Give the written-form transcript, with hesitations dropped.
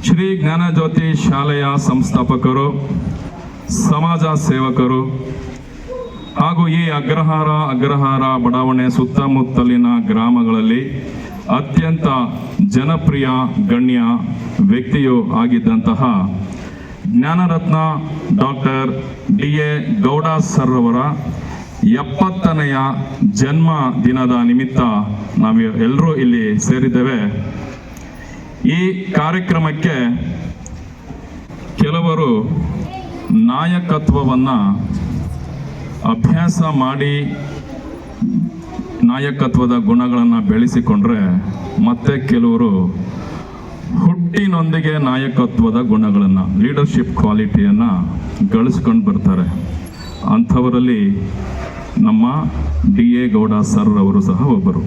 ಶ್ರೀ ಜ್ಞಾನಜ್ಯೋತಿ ಶಾಲೆಯ ಸಂಸ್ಥಾಪಕರು, ಸಮಾಜ ಸೇವಕರು ಹಾಗೂ ಈ ಅಗ್ರಹಾರ ಬಡಾವಣೆ ಸುತ್ತಮುತ್ತಲಿನ ಗ್ರಾಮಗಳಲ್ಲಿ ಅತ್ಯಂತ ಜನಪ್ರಿಯ ಗಣ್ಯ ವ್ಯಕ್ತಿಯೂ ಆಗಿದ್ದಂತಹ ಜ್ಞಾನರತ್ನ ಡಾಕ್ಟರ್ ಡಿ.ಎ. ಗೌಡ ಸರ್ ಅವರ 70ನೆಯ ಜನ್ಮ ದಿನದ ನಿಮಿತ್ತ ನಾವು ಎಲ್ಲರೂ ಇಲ್ಲಿ ಸೇರಿದ್ದೇವೆ. ಈ ಕಾರ್ಯಕ್ರಮಕ್ಕೆ ಕೆಲವರು ನಾಯಕತ್ವವನ್ನು ಅಭ್ಯಾಸ ಮಾಡಿ ನಾಯಕತ್ವದ ಗುಣಗಳನ್ನು ಬೆಳೆಸಿಕೊಂಡ್ರೆ, ಮತ್ತೆ ಕೆಲವರು ಹುಟ್ಟಿನೊಂದಿಗೆ ನಾಯಕತ್ವದ ಗುಣಗಳನ್ನು, ಲೀಡರ್ಶಿಪ್ ಕ್ವಾಲಿಟಿಯನ್ನು ಗಳಿಸ್ಕೊಂಡು ಬರ್ತಾರೆ. ಅಂಥವರಲ್ಲಿ ನಮ್ಮ ಡಿ.ಎ. ಗೌಡ ಸರ್ ಅವರು ಸಹ ಒಬ್ಬರು.